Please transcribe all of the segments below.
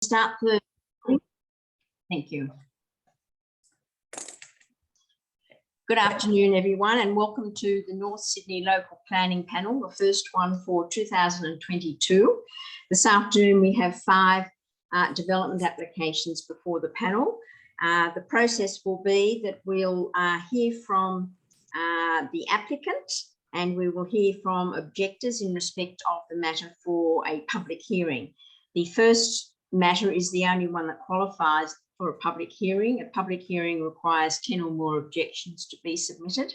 start the. Thank you. Good afternoon, everyone, and welcome to the North Sydney Local Planning Panel, the first one for 2022. This afternoon, we have 5 development applications before the panel. The process will be that we'll hear from the applicant, and we will hear from objectors in respect of the matter for a public hearing. The first matter is the only one that qualifies for a public hearing. A public hearing requires 10 or more objections to be submitted.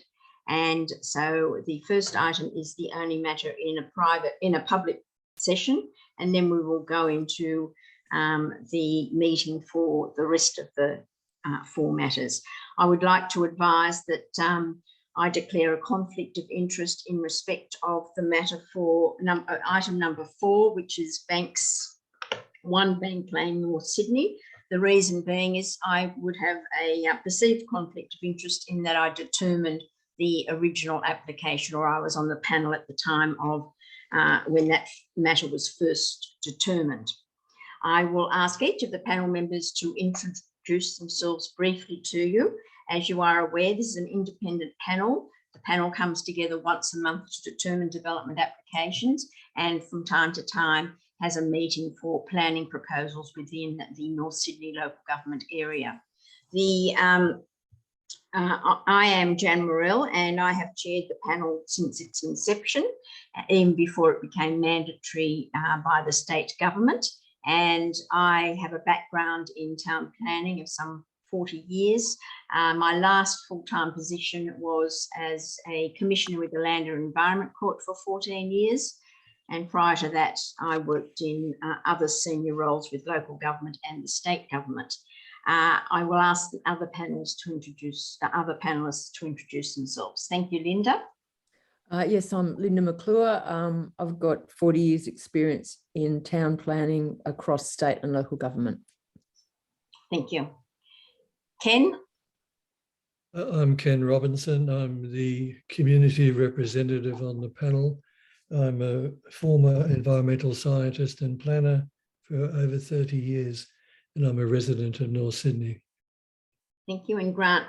And so the first item is the only matter in a public session, and then we will go into the meeting for the rest of the 4 matters. I would like to advise that I declare a conflict of interest in respect of the matter for item number 4, which is One Bank Lane, North Sydney. The reason being is I would have a perceived conflict of interest in that I determined the original application, or I was on the panel at the time of when that matter was first determined. I will ask each of the panel members to introduce themselves briefly to you. As you are aware, this is an independent panel. The panel comes together once a month to determine development applications, and from time to time has a meeting for planning proposals within the North Sydney local government area. I am Jan Morell, and I have chaired the panel since its inception, even before it became mandatory by the state government. And I have a background in town planning of some 40 years. My last full-time position was as a commissioner with the Land and Environment Court for 14 years. And prior to that, I worked in other senior roles with local government and the state government. I will ask the other panelists to introduce themselves. Thank you, Linda. Yes, I'm Linda McClure. I've got 40 years experience in town planning across state and local government. Thank you. Ken? I'm Ken Robinson. I'm the community representative on the panel. I'm a former environmental scientist and planner for over 30 years, and I'm a resident of North Sydney. Thank you. And Grant?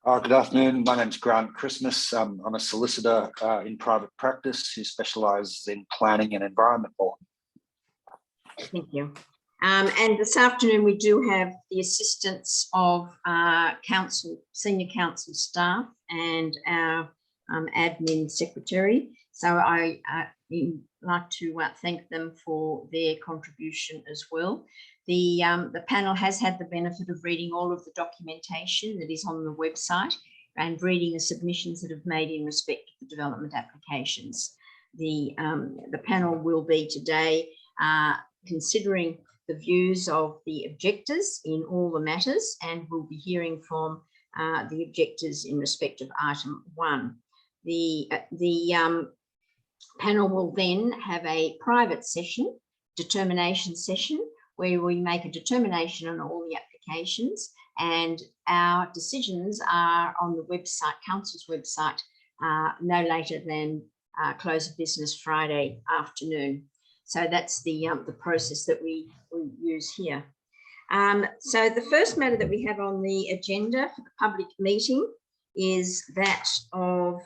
Good afternoon. My name's Grant Christmas. I'm a solicitor in private practice who specialises in planning and environment law. Thank you. And this afternoon we do have the assistance of senior council staff and our admin secretary. So I like to thank them for their contribution as well. The panel has had the benefit of reading all of the documentation that is on the website and reading the submissions that have made in respect to the development applications. The panel will be today considering the views of the objectors in all the matters, and we'll be hearing from the objectors in respect of item 1. The panel will then have a private session, determination session, where we make a determination on all the applications, and our decisions are on the website, council's website, no later than close of business Friday afternoon. So that's the process that we use here. So the first matter that we have on the agenda for the public meeting is that of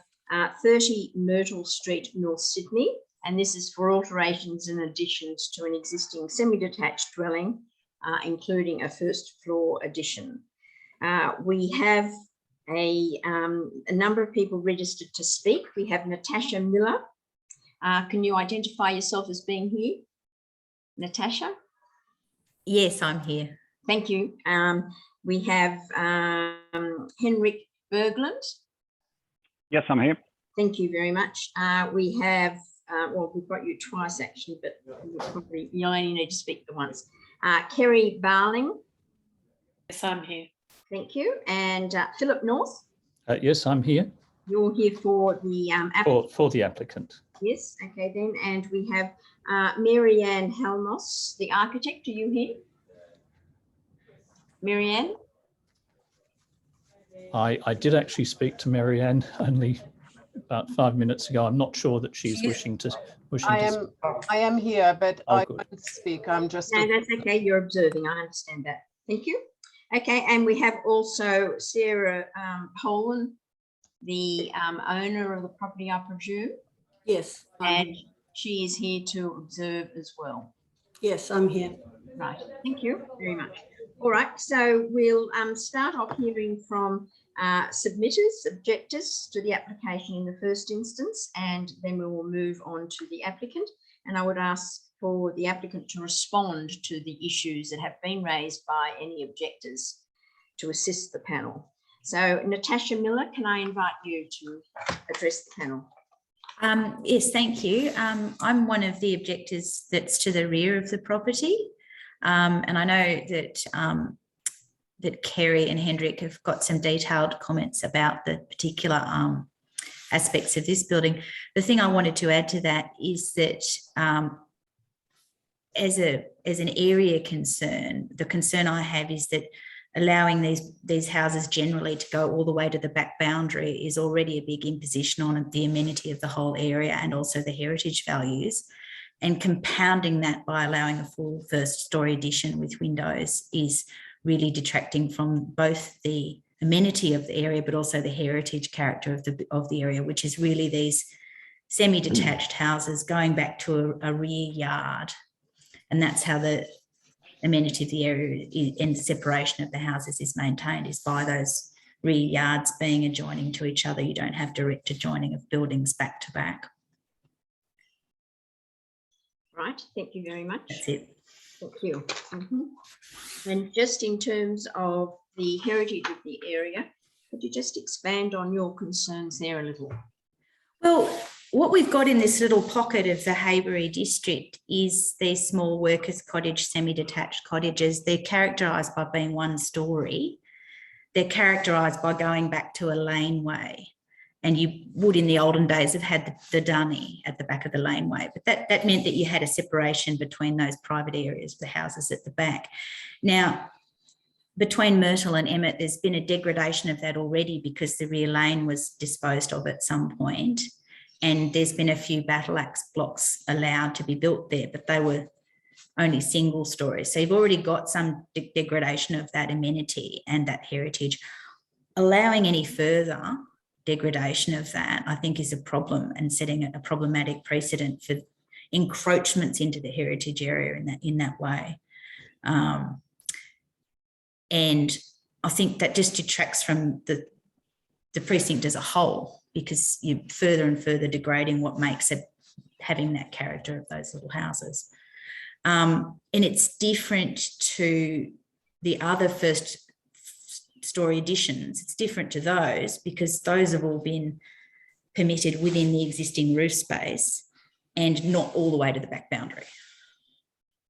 30 Myrtle Street, North Sydney, and this is for alterations and additions to an existing semi-detached dwelling, including a first floor addition. We have a number of people registered to speak. We have Natasha Miller. Can you identify yourself as being here? Natasha? Yes, I'm here. Thank you. We have Henrik Berglund. Yes, I'm here. Thank you very much. We have, well, we've got you twice actually, but you only need to speak the once. Kerry Barling. Yes, I'm here. Thank you. And Philip North. Yes, I'm here. You're here for the applicant. For the applicant. Yes, okay then. And we have Marianne Helmos, the architect. Are you here? Marianne? I did actually speak to Marianne only about 5 minutes ago. I'm not sure that she's wishing to. I am here, but Oh, I good. won't speak. I'm just. No, that's okay. You're observing. I understand that. Thank you. Okay, and we have also Sarah Poland, the owner of the property, I presume, Yes, and she is here to observe as well. yes, I'm here. Right. Thank you very much. All right, so we'll start off hearing from submitters, objectors to the application in the first instance, and then we will move on to the applicant. And I would ask for the applicant to respond to the issues that have been raised by any objectors to assist the panel. So Natasha Miller, can I invite you to address the panel? Yes, thank you. I'm one of the objectors that's to the rear of the property. And I know that that Kerry and Hendrik have got some detailed comments about the particular aspects of this building. The thing I wanted to add to that is that as an area concern, the concern I have is that allowing these houses generally to go all the way to the back boundary is already a big imposition on the amenity of the whole area and also the heritage values. And compounding that by allowing a full first story addition with windows is really detracting from both the amenity of the area, but also the heritage character of the area, which is really these semi-detached houses going back to a rear yard. And that's how the amenity of the area and the separation of the houses is maintained, is by those rear yards being adjoining to each other. You don't have direct adjoining of buildings back to back. Right, thank you very much. That's it. Thank you. And just in terms of the heritage of the area, could you just expand on your concerns there a little? Well, what we've got in this little pocket of the Haybury district is these small workers' cottage, semi-detached cottages. They're characterised by being one story. They're characterised by going back to a laneway. And you would in the olden days have had the dunny at the back of the laneway, but that meant that you had a separation between those private areas, the houses at the back. Now, between Myrtle and Emmett, there's been a degradation of that already because the rear lane was disposed of at some point, and there's been a few battle axe blocks allowed to be built there, but they were only single stories. So you've already got some degradation of that amenity and that heritage. Allowing any further degradation of that, I think, is a problem and setting a problematic precedent for encroachments into the heritage area in that way. And I think that just detracts from the precinct as a whole, because you're further and further degrading what makes it having that character of those little houses. And it's different to the other first story additions. It's different to those because those have all been permitted within the existing roof space and not all the way to the back boundary.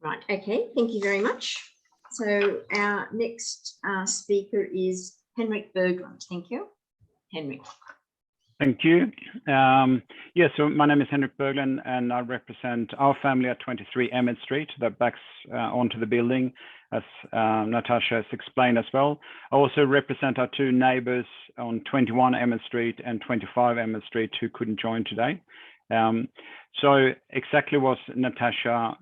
Right, okay, thank you very much. So our next speaker is Hendrik Berglund. Thank you. Henrik. Thank you. Yes, so my name is Hendrik Berglund and I represent our family at 23 Emmett Street that backs onto the building, as Natasha has explained as well. I also represent our two neighbours on 21 Emmett Street and 25 Emmett Street who couldn't join today. So exactly what Natasha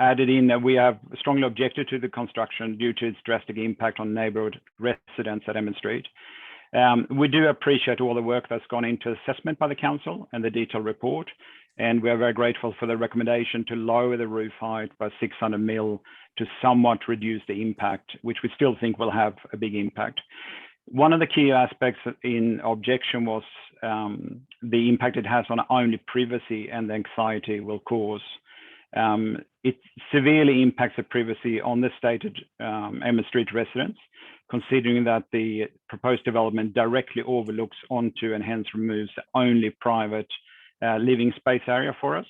added in, that we have strongly objected to the construction due to its drastic impact on neighbourhood residents at Emmett Street. We do appreciate all the work that's gone into assessment by the council and the detailed report, and we are very grateful for the recommendation to lower the roof height by 600 mil to somewhat reduce the impact, which we still think will have a big impact. One of the key aspects in objection was the impact it has on only privacy and the anxiety it will cause. It severely impacts the privacy on the stated Emmett Street residents, considering that the proposed development directly overlooks onto and hence removes the only private living space area for us.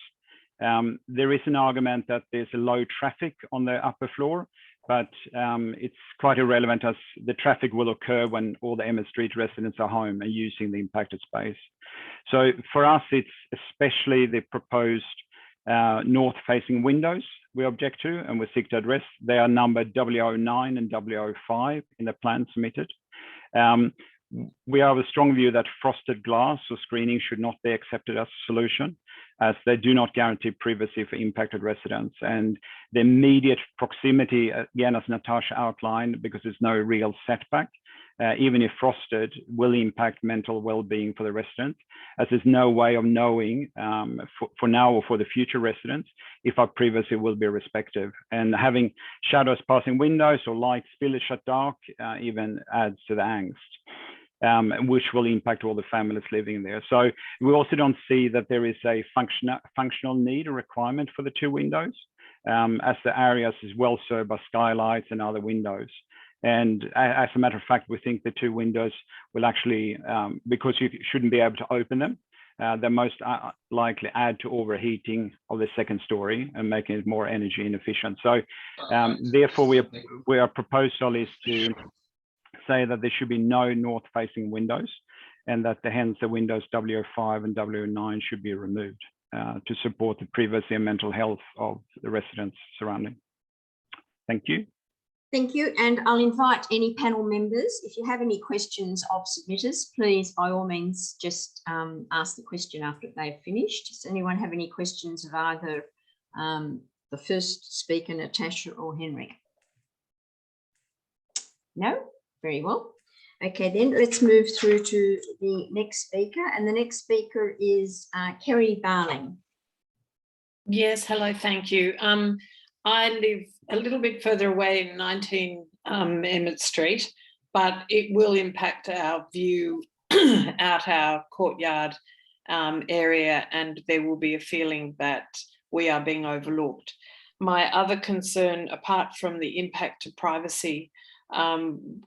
There is an argument that there's a low traffic on the upper floor, but it's quite irrelevant as the traffic will occur when all the Emmett Street residents are home and using the impacted space. So for us, it's especially the proposed north-facing windows we object to and we seek to address. They are numbered W09 and W05 in the plan submitted. we are of a strong view that frosted glass or screening should not be accepted as a solution, as they do not guarantee privacy for impacted residents. And the immediate proximity, again, as Natasha outlined, because there's no real setback, even if frosted, will impact mental well-being for the residents, as there's no way of knowing for now or for the future residents if our privacy will be respected. And having shadows passing windows or light spillage at dark even adds to the angst, which will impact all the families living there. So we also don't see that there is a functional need or requirement for the two windows, as the areas is well served by skylights and other windows. And as a matter of fact, we think the two windows will actually, because you shouldn't be able to open them, they most likely add to overheating of the second story and making it more energy inefficient. So therefore, our proposal is to say that there should be no north-facing windows, and that hence the windows W05 and W9 should be removed to support the privacy and mental health of the residents surrounding. Thank you. Thank you, and I'll invite any panel members. If you have any questions of submitters, please, by all means, just ask the question after they've finished. Does anyone have any questions of either the first speaker, Natasha, or Henrik? No? Very well. Okay, then let's move through to the next speaker, and the next speaker is Kerry Barling. Yes, hello, thank you. I live a little bit further away in 19 Emmett Street, but it will impact our view out our courtyard area, and there will be a feeling that we are being overlooked. My other concern, apart from the impact to privacy,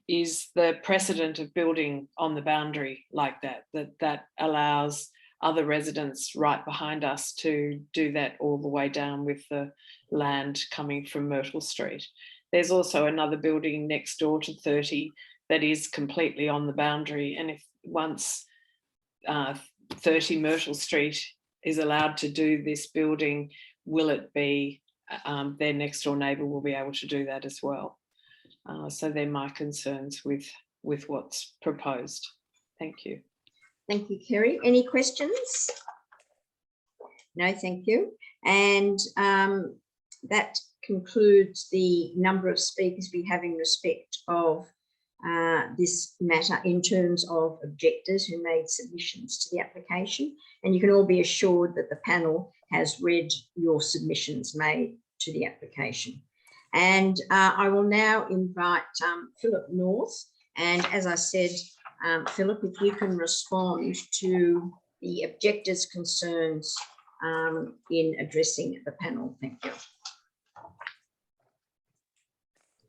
is the precedent of building on the boundary like that allows other residents right behind us to do that all the way down with the land coming from Myrtle Street. There's also another building next door to 30 that is completely on the boundary, and if once 30 Myrtle Street is allowed to do this building, will it be their next door neighbour will be able to do that as well? So they're my concerns with what's proposed. Thank you. Thank you, Kerry. Any questions? No, thank you. And that concludes the number of speakers we have in respect of this matter in terms of objectors who made submissions to the application. And you can all be assured that the panel has read your submissions made to the application. And I will now invite Philip North. And as I said, Philip, if you can respond to the objectors' concerns in addressing the panel. Thank you.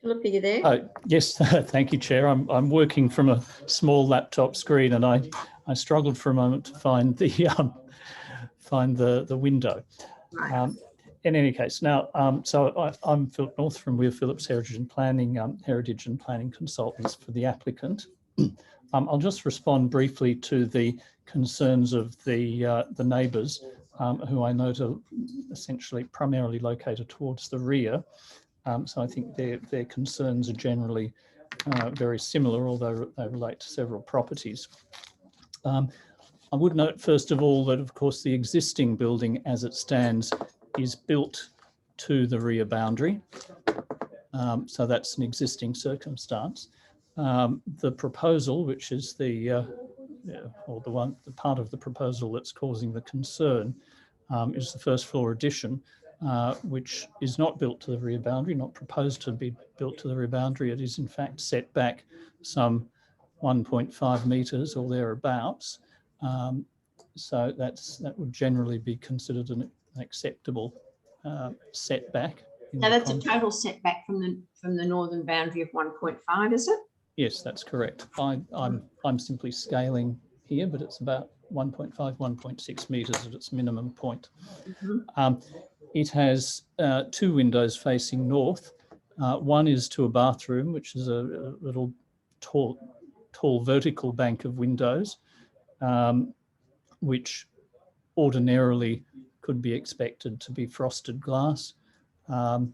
Philip, are you there? Yes, thank you, Chair. I'm working from a small laptop screen, and I struggled for a moment to find the window. Right. In any case, now, so I'm Philip North from Weir Phillips Heritage and Planning Consultants for the applicant. I'll just respond briefly to the concerns of the neighbours, who I note are essentially primarily located towards the rear. So I think their concerns are generally very similar, although they relate to several properties. I would note, first of all, that of course the existing building as it stands is built to the rear boundary. So that's an existing circumstance. The proposal, which is the part of the proposal that's causing the concern, is the first floor addition, which is not built to the rear boundary, not proposed to be built to the rear boundary. It is in fact set back some 1.5 metres or thereabouts. So that would generally be considered an acceptable setback. Now that's a total setback from the northern boundary of 1.5, is it? Yes, that's correct. I'm simply scaling here, but it's about 1.5, 1.6 metres at its minimum point. Mm-hmm. It has two windows facing north. One is to a bathroom, which is a little tall vertical bank of windows, which ordinarily could be expected to be frosted glass. A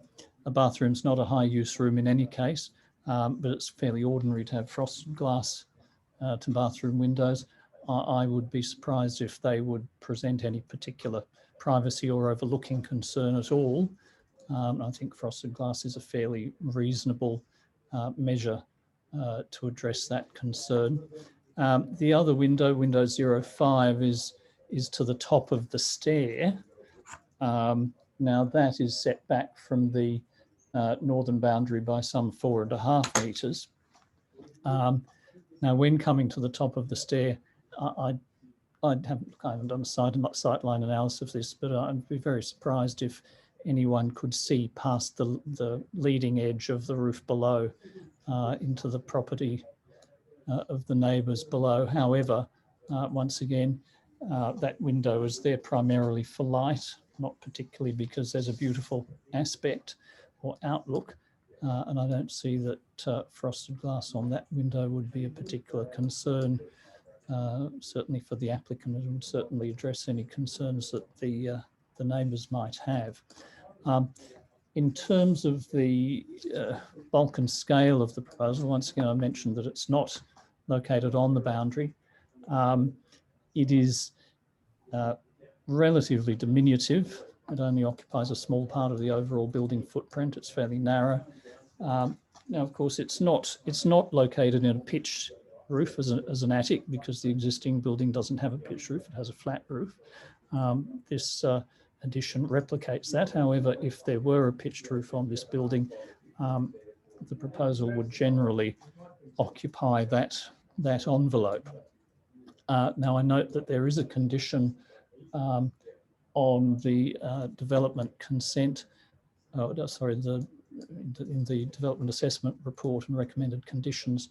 bathroom's not a high use room in any case, but it's fairly ordinary to have frosted glass to bathroom windows. I would be surprised if they would present any particular privacy or overlooking concern at all. I think frosted glass is a fairly reasonable measure to address that concern. The other window, window 05, is to the top of the stair. Now that is set back from the northern boundary by some 4.5 metres. Now, when coming to the top of the stair, I haven't done a sightline analysis of this, but I'd be very surprised if anyone could see past the leading edge of the roof below into the property of the neighbours below. However, once again, that window is there primarily for light, not particularly because there's a beautiful aspect or outlook. And I don't see that frosted glass on that window would be a particular concern, certainly for the applicant. It would certainly address any concerns that the neighbours might have. In terms of the bulk and scale of the proposal, once again, I mentioned that it's not located on the boundary. It is relatively diminutive. It only occupies a small part of the overall building footprint. It's fairly narrow. Now, of course, it's not located in a pitched roof as an attic, because the existing building doesn't have a pitched roof. It has a flat roof. This addition replicates that. However, if there were a pitched roof on this building, the proposal would generally occupy that envelope. Now, I note that there is a condition on the development consent, in the development assessment report and recommended conditions,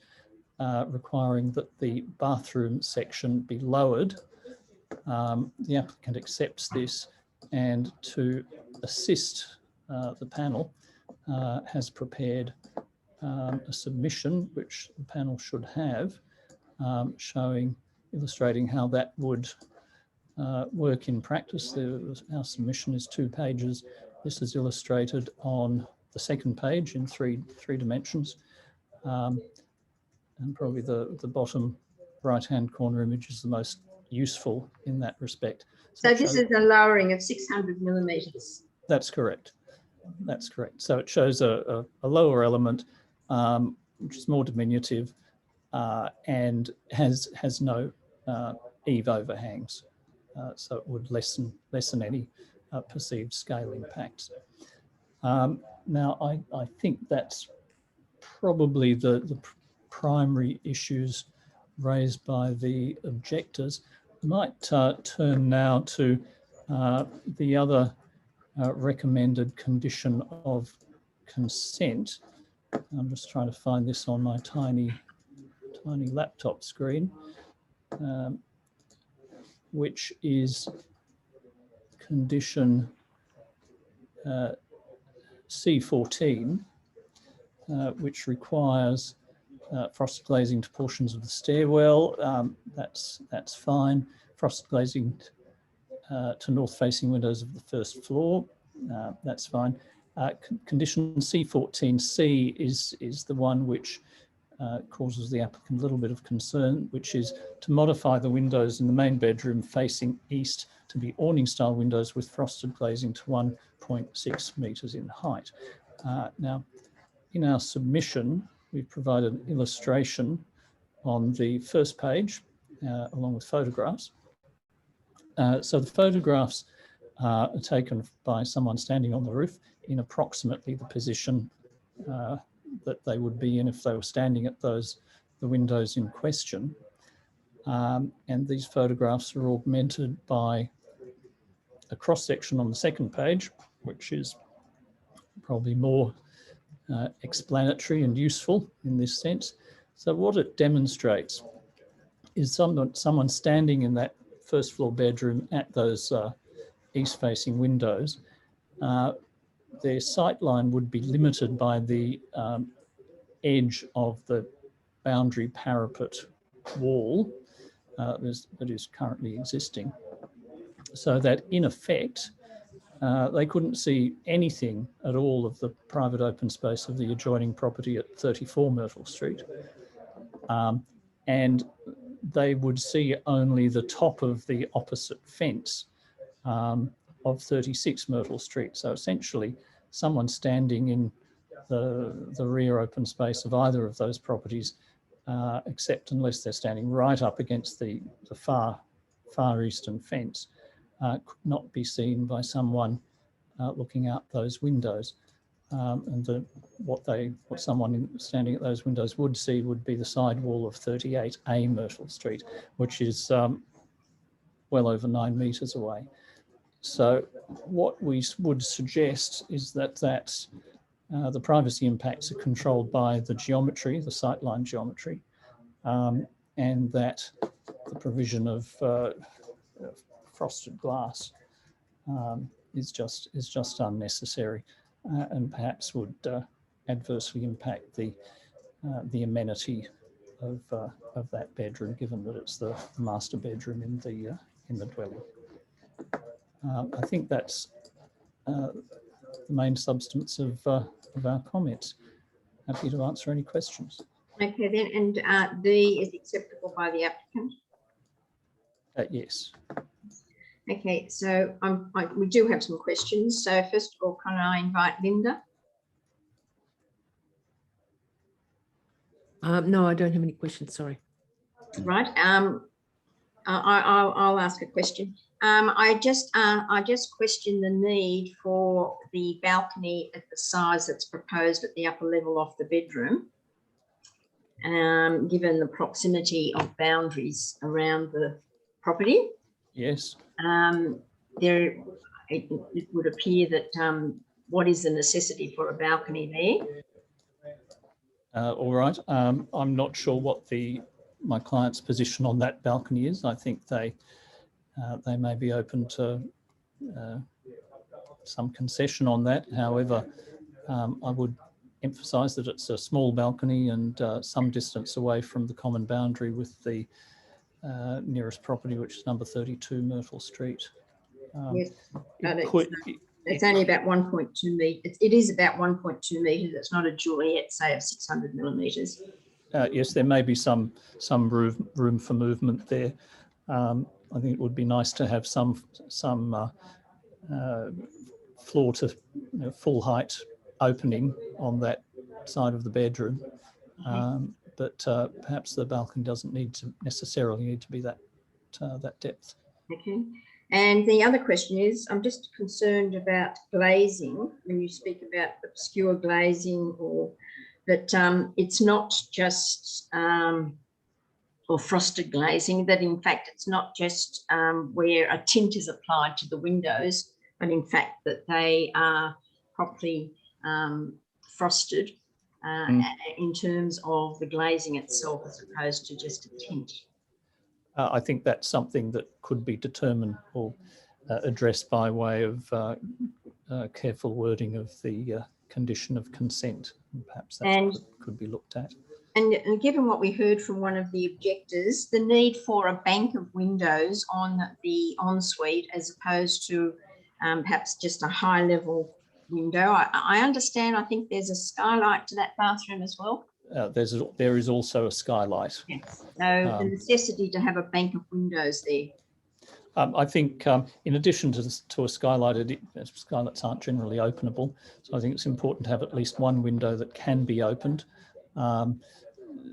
requiring that the bathroom section be lowered. The applicant accepts this, and to assist the panel has prepared a submission, which the panel should have, illustrating how that would work in practice. Our submission is 2 pages. This is illustrated on the second page in three dimensions. And probably the bottom right-hand corner image is the most useful in that respect. So this is a lowering of 600 millimetres. That's correct. That's correct. So it shows a lower element, which is more diminutive and has no eave overhangs. So it would lessen any perceived scale impacts. Now, I think that's probably the primary issues raised by the objectors. I might turn now to the other recommended condition of consent. I'm just trying to find this on my tiny laptop screen, which is condition C14, which requires frosted glazing to portions of the stairwell. That's fine. Frosted glazing to north-facing windows of the first floor. That's fine. Condition C14C is the one which causes the applicant a little bit of concern, which is to modify the windows in the main bedroom facing east to be awning-style windows with frosted glazing to 1.6 metres in height. Now, in our submission, we've provided an illustration on the first page, along with photographs. So the photographs are taken by someone standing on the roof in approximately the position that they would be in if they were standing at the windows in question. And these photographs are augmented by a cross-section on the second page, which is probably more explanatory and useful in this sense. So what it demonstrates is someone standing in that first floor bedroom at those east-facing windows. Their sight line would be limited by the edge of the boundary parapet wall that is currently existing, so that in effect they couldn't see anything at all of the private open space of the adjoining property at 34 Myrtle Street. and they would see only the top of the opposite fence of 36 Myrtle Street. So essentially, someone standing in the rear open space of either of those properties, except unless they're standing right up against the far eastern fence, could not be seen by someone looking out those windows. And what someone standing at those windows would see would be the side wall of 38A Myrtle Street, which is well over 9 metres away. So what we would suggest is that the privacy impacts are controlled by the geometry, the sightline geometry, and that the provision of frosted glass is just unnecessary, and perhaps would adversely impact the amenity of that bedroom, given that it's the master bedroom in the dwelling. I think that's the main substance of our comments. Happy to answer any questions. Okay then, and D is acceptable by the applicant? Yes. Okay, so we do have some questions. So first of all, can I invite Linda? No, I don't have any questions, sorry. Right. I'll ask a question. I just question the need for the balcony at the size that's proposed at the upper level of the bedroom, given the proximity of boundaries around the property. Yes. It would appear that what is the necessity for a balcony there? All right. I'm not sure what my client's position on that balcony is. I think they may be open to some concession on that. However, I would emphasise that it's a small balcony and some distance away from the common boundary with the nearest property, which is number 32 Myrtle Street. Yes, it's only about 1.2 metres. It is about 1.2 metres. It's not a Juliet, say, of 600 millimetres. Yes, there may be some room for movement there. I think it would be nice to have some floor to full height opening on that side of the bedroom, but perhaps the balcony doesn't necessarily need to be that depth. Okay. And the other question is, I'm just concerned about glazing when you speak about obscure glazing, or that it's not just or frosted glazing, that in fact it's not just where a tint is applied to the windows, but in fact that they are properly frosted in terms of the glazing itself, as opposed to just a tint. I think that's something that could be determined or addressed by way of careful wording of the condition of consent. And perhaps that could be looked at. And given what we heard from one of the objectors, the need for a bank of windows on the ensuite as opposed to perhaps just a high level window. I understand, I think there's a skylight to that bathroom as well. There is also a skylight. Yes. So the necessity to have a bank of windows there. I think in addition to a skylight, skylights aren't generally openable. So I think it's important to have at least one window that can be opened.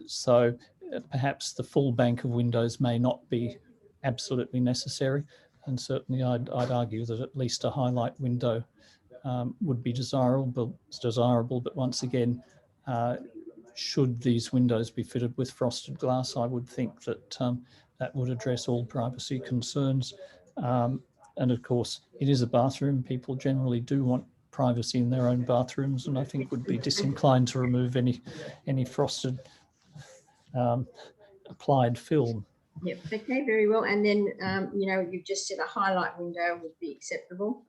So perhaps the full bank of windows may not be absolutely necessary. And certainly I'd argue that at least a highlight window would be desirable. But once again, should these windows be fitted with frosted glass, I would think that that would address all privacy concerns. And of course, it is a bathroom. People generally do want privacy in their own bathrooms, and I think would be disinclined to remove any frosted applied film. Yep. Okay. Very well. And then you've just said a highlight window would be acceptable.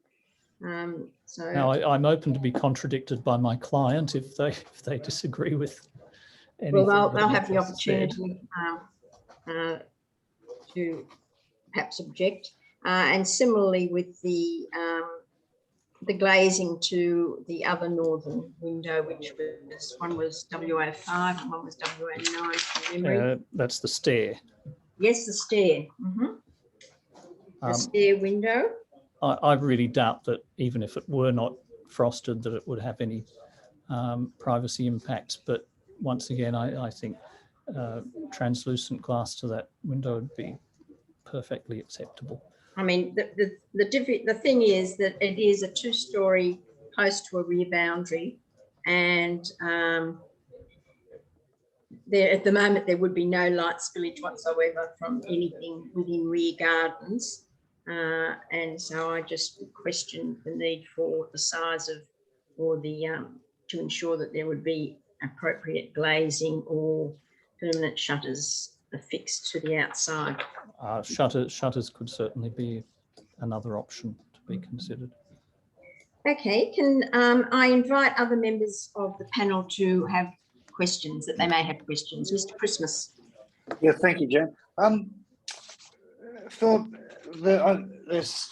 So now I'm open to be contradicted by my client if they disagree with anything. Well, they'll have the opportunity to perhaps object. And similarly with the the glazing to the other northern window, which was one was WO5 and one was WO9 from memory. That's the stair. Yes, the stair. Mhm. The stair window. I really doubt that even if it were not frosted, that it would have any privacy impacts. But once again, I think translucent glass to that window would be perfectly acceptable. I mean, the thing is that it is a 2-story close to a rear boundary, and there at the moment there would be no light spillage whatsoever from anything within rear gardens, and so I just question the need for the size of, or the to ensure that there would be appropriate glazing or permanent shutters affixed to the outside. Shutters could certainly be another option to be considered. Okay, can I invite other members of the panel to have questions, that they may have questions? Mr. Christmas. Yeah, thank you, Jen. Philip, there's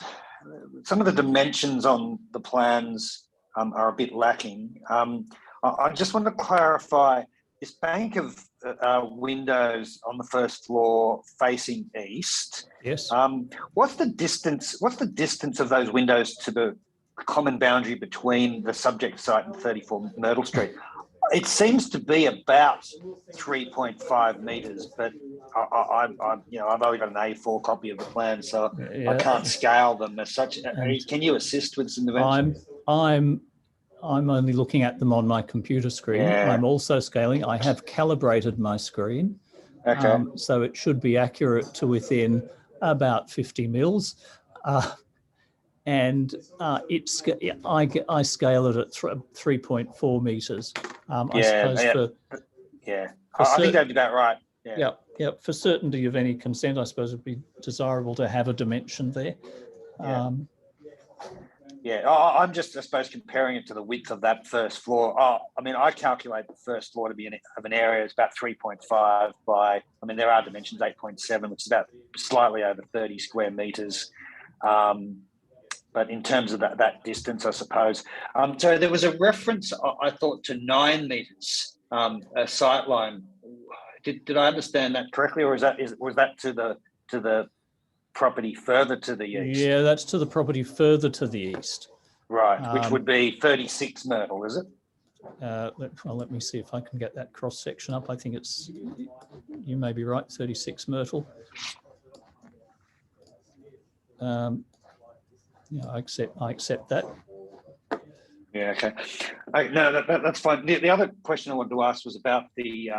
some of the dimensions on the plans are a bit lacking. I just want to clarify this bank of windows on the first floor facing east. Yes. What's the distance? What's the distance of those windows to the common boundary between the subject site and 34 Myrtle Street? It seems to be about 3.5 metres, but I've only got an A4 copy of the plan, so yeah. I can't scale them as such. Can you assist with some dimensions? I'm only looking at them on my computer screen. Yeah. I'm also scaling. I have calibrated my screen. Okay. So it should be accurate to within about 50 mils. And I scale it at 3.4 metres. I think that'd be about right. Yeah. For certainty of any consent, I suppose it'd be desirable to have a dimension there. I'm just, I suppose, comparing it to the width of that first floor. I mean, I calculate the first floor to be of an area is about 3.5 by, I mean, there are dimensions 8.7, which is about slightly over 30 square metres. But in terms of that distance, I suppose. So there was a reference, I thought, to 9 metres, a sight line. Did I understand that correctly, or was that to the property further to the east? Yeah, that's to the property further to the east. Right, which would be 36 Myrtle, is it? Let me see if I can get that cross section up. I think it's, you may be right, 36 Myrtle. Yeah, I accept that. Yeah, okay. No, that's fine. The other question I wanted to ask was about the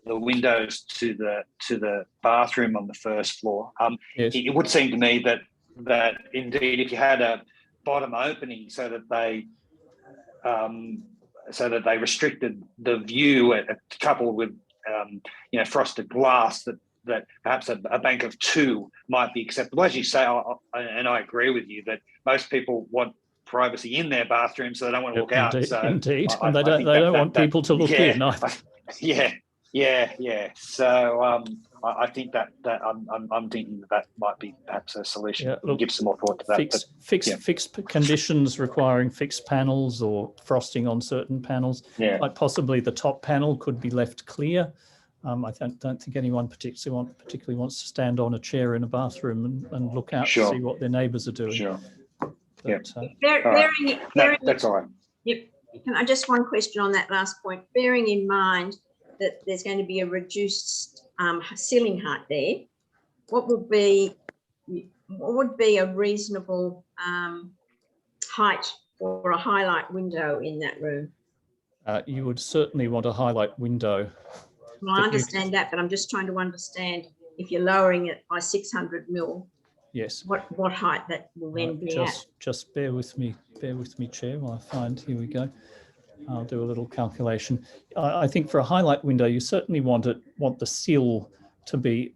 windows to the bathroom on the first floor. Yes. It would seem to me that indeed, if you had a bottom opening so that they restricted the view, coupled with frosted glass, that perhaps a bank of 2 might be acceptable. As you say, and I agree with you, that most people want privacy in their bathroom, so they don't want to look out. So indeed, and they don't want people to look in either. Yeah. So I think that I'm thinking that might be perhaps a solution. Yeah, look, give some more thought to that. Fixed conditions requiring fixed panels or frosting on certain panels. Yeah. Like possibly the top panel could be left clear. I don't think anyone particularly wants to stand on a chair in a bathroom and look out to see what their neighbours are doing. Sure. That's all right. Yep. Can I just one question on that last point? Bearing in mind that there's going to be a reduced ceiling height there, what would be a reasonable height for a highlight window in that room? You would certainly want a highlight window. Well, I understand that, but I'm just trying to understand if you're lowering it by 600 mil. Yes. What height that will then be at? Just bear with me, Chair, while I find, here we go. I'll do a little calculation. I think for a highlight window, you certainly want the sill to be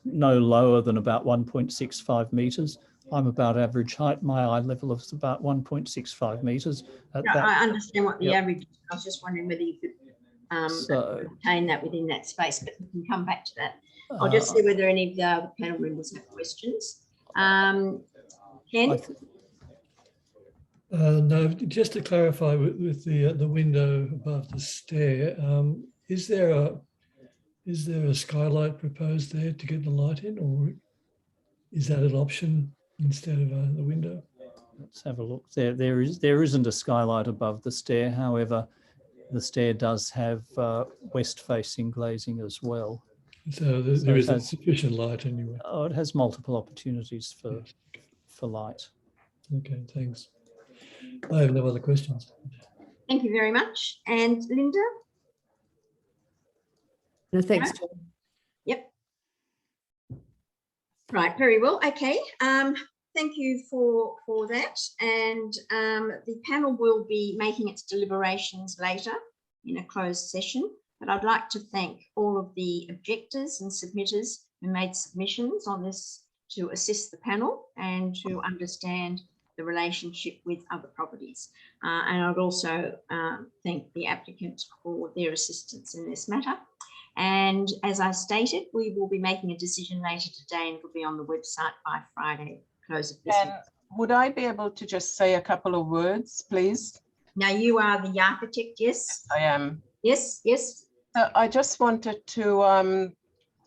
no lower than about 1.65 metres. I'm about average height. My eye level is about 1.65 metres. I understand what the average is. I was just wondering whether you could obtain that within that space, but we can come back to that. I'll just see whether any of the panel members have questions. Ken? No, just to clarify with the window above the stair, is there a skylight proposed there to get the light in, or is that an option instead of the window? Let's have a look. There isn't a skylight above the stair. However, the stair does have west-facing glazing as well. So there is sufficient light anyway. Oh, it has multiple opportunities for Yes. for light. Okay, thanks. I have no other questions. Thank you very much. And Linda? No, thanks, No? John. Yep. Right, very well. Okay. Thank you for that. And the panel will be making its deliberations later in a closed session. But I'd like to thank all of the objectors and submitters who made submissions on this to assist the panel and to understand the relationship with other properties. And I'd also thank the applicant for their assistance in this matter. And as I stated, we will be making a decision later today and it'll be on the website by Friday, close of business. And would I be able to just say a couple of words, please? Now you are the architect, yes? I am. Yes, yes. So I just wanted to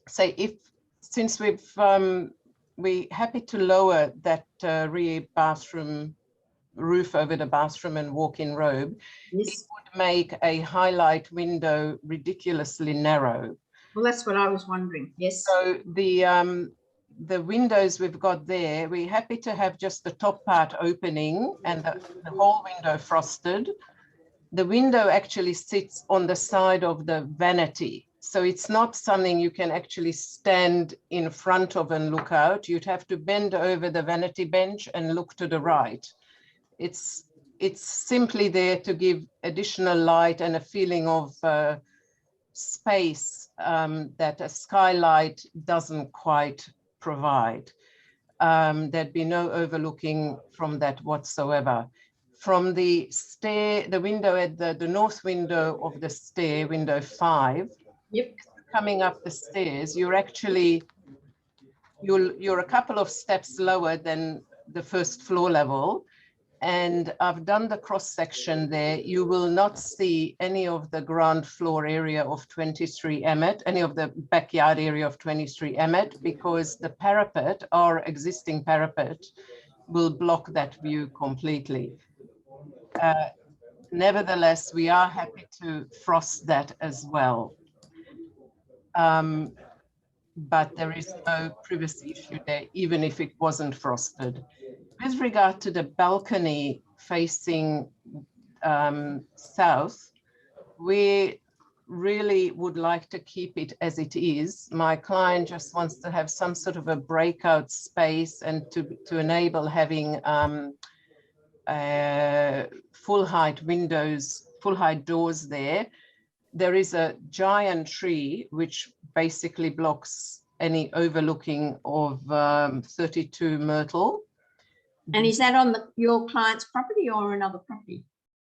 say, since we're happy to lower that rear bathroom roof over the bathroom and walk-in robe, Yes. it would make a highlight window ridiculously narrow. Well, that's what I was wondering. Yes. So the windows we've got there, we're happy to have just the top part opening and the whole window frosted. The window actually sits on the side of the vanity. So it's not something you can actually stand in front of and look out. You'd have to bend over the vanity bench and look to the right. It's simply there to give additional light and a feeling of space that a skylight doesn't quite provide. There'd be no overlooking from that whatsoever. From the stair, the window at the north window of the stair, window 5, Yep. coming up the stairs, you're actually, you're a couple of steps lower than the first floor level. And I've done the cross section there. You will not see any of the ground floor area of 23 Emmet, any of the backyard area of 23 Emmet, because the parapet, our existing parapet, will block that view completely. Nevertheless, we are happy to frost that as well. But there is no privacy issue there, even if it wasn't frosted. With regard to the balcony facing south, we really would like to keep it as it is. My client just wants to have some sort of a breakout space and to enable having full height windows, full height doors there. There is a giant tree which basically blocks any overlooking of 32 Myrtle. And is that on your client's property or another property?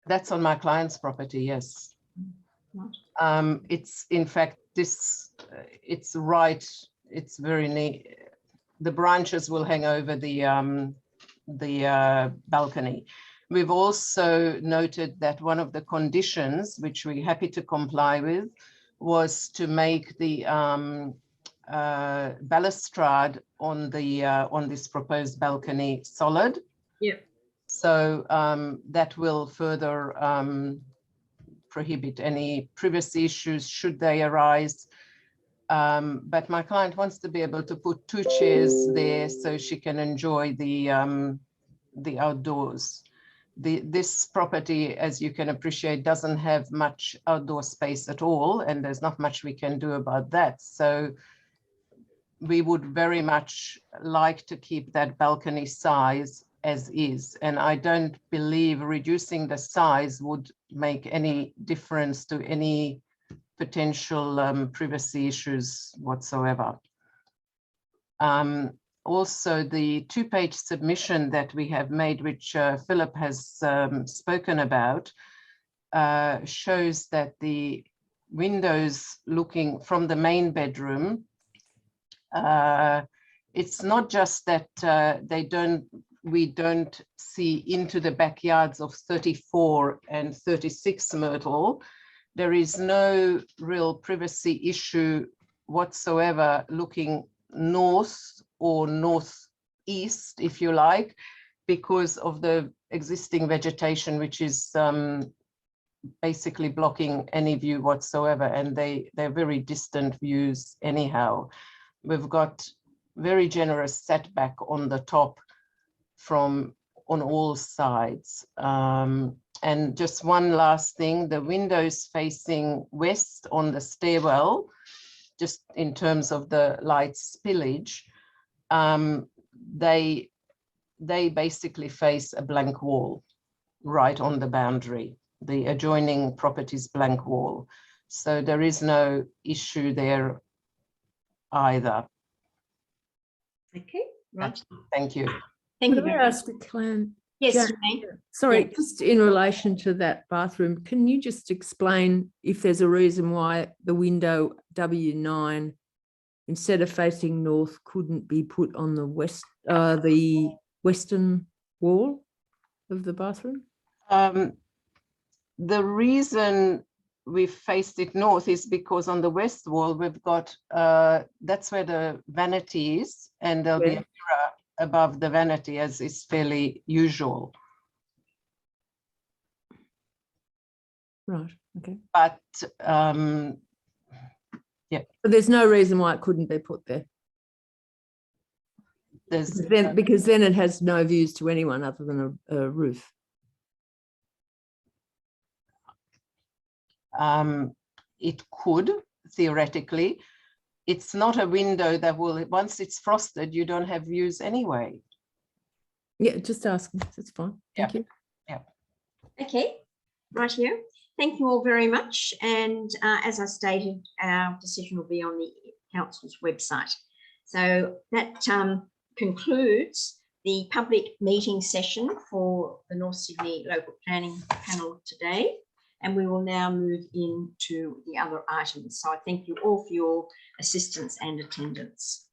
That's on my client's property, yes. Right. It's in fact it's right. It's very neat. The branches will hang over the balcony. We've also noted that one of the conditions, which we're happy to comply with, was to make the balustrade on this proposed balcony solid. Yeah. So that will further prohibit any privacy issues should they arise. But my client wants to be able to put 2 chairs there so she can enjoy the outdoors. This property, as you can appreciate, doesn't have much outdoor space at all, and there's not much we can do about that. So we would very much like to keep that balcony size as is. And I don't believe reducing the size would make any difference to any potential privacy issues whatsoever. Also, the 2-page submission that we have made, which Philip has spoken about, shows that the windows looking from the main bedroom, it's not just that they don't we don't see into the backyards of 34 and 36 Myrtle. There is no real privacy issue whatsoever looking north or northeast, if you like, because of the existing vegetation, which is basically blocking any view whatsoever, and they're very distant views anyhow. We've got very generous setback on the top on all sides. And just one last thing, the windows facing west on the stairwell, just in terms of the light spillage, they basically face a blank wall right on the boundary, the adjoining property's blank wall. So there is no issue there either. Okay, right. Thank you. Thank you Could I very much. ask a Clan? Yes, Jan- Jane. Sorry, Yeah. just in relation to that bathroom, can you just explain if there's a reason why the window W9, instead of facing north, couldn't be put on the western wall of the bathroom? The reason we faced it north is because on the west wall, we've got, that's where the vanity is, and there'll be a mirror above the vanity, as is fairly usual. Right, okay. But But there's no reason why it couldn't be put there. Because then it has no views to anyone other than a roof. It could, theoretically. It's not a window that will, once it's frosted, you don't have views anyway. Yeah, just asking. That's fine. Thank you. Okay, right here. Thank you all very much. And as I stated, our decision will be on the council's website. So that concludes the public meeting session for the North Sydney Local Planning Panel today. And we will now move into the other items. So I thank you all for your assistance and attendance.